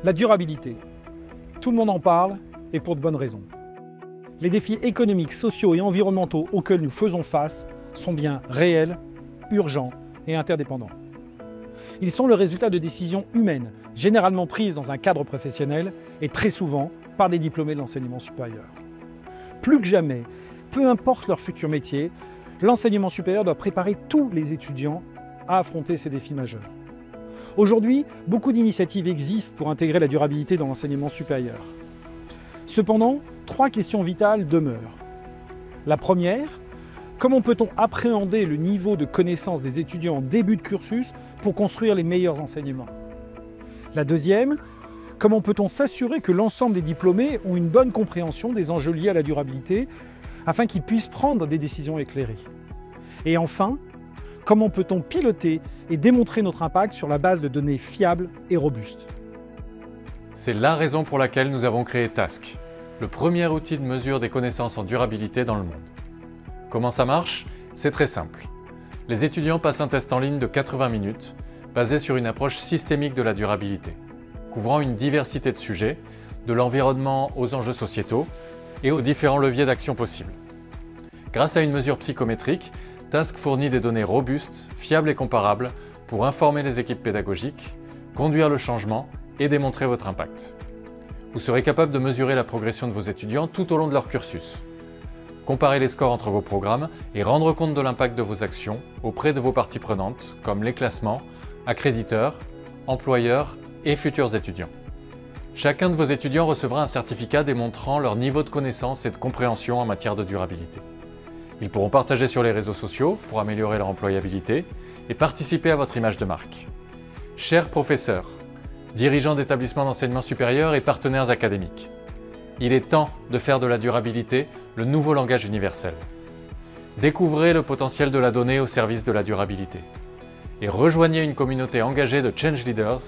La durabilité. Tout le monde en parle et pour de bonnes raisons. Les défis économiques, sociaux et environnementaux auxquels nous faisons face sont bien réels, urgents et interdépendants. Ils sont le résultat de décisions humaines, généralement prises dans un cadre professionnel et très souvent par des diplômés de l'enseignement supérieur. Plus que jamais, peu importe leur futur métier, l'enseignement supérieur doit préparer tous les étudiants à affronter ces défis majeurs. Aujourd'hui, beaucoup d'initiatives existent pour intégrer la durabilité dans l'enseignement supérieur. Cependant, 3 questions vitales demeurent. La première, comment peut-on appréhender le niveau de connaissance des étudiants en début de cursus pour construire les meilleurs enseignements? La deuxième, comment peut-on s'assurer que l'ensemble des diplômés ont une bonne compréhension des enjeux liés à la durabilité afin qu'ils puissent prendre des décisions éclairées? Et enfin, comment peut-on piloter et démontrer notre impact sur la base de données fiables et robustes? C'est la raison pour laquelle nous avons créé Task, le premier outil de mesure des connaissances en durabilité dans le monde. Comment ça marche? C'est très simple. Les étudiants passent un test en ligne de 80 minutes, basé sur une approche systémique de la durabilité, couvrant une diversité de sujets, de l'environnement aux enjeux sociétaux et aux différents leviers d'action possibles. Grâce à une mesure psychométrique, Task fournit des données robustes, fiables et comparables pour informer les équipes pédagogiques, conduire le changement et démontrer votre impact. Vous serez capable de mesurer la progression de vos étudiants tout au long de leur cursus. Comparer les scores entre vos programmes et rendre compte de l'impact de vos actions auprès de vos parties prenantes, comme les classements, accréditeurs, employeurs et futurs étudiants. Chacun de vos étudiants recevra un certificat démontrant leur niveau de connaissance et de compréhension en matière de durabilité. Ils pourront partager sur les réseaux sociaux pour améliorer leur employabilité et participer à votre image de marque. Chers professeurs, dirigeants d'établissements d'enseignement supérieur et partenaires académiques, il est temps de faire de la durabilité le nouveau langage universel. Découvrez le potentiel de la donnée au service de la durabilité et rejoignez une communauté engagée de change leaders,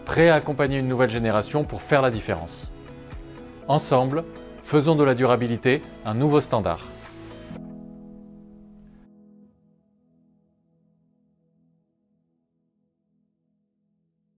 prêts à accompagner une nouvelle génération pour faire la différence. Ensemble, faisons de la durabilité un nouveau standard.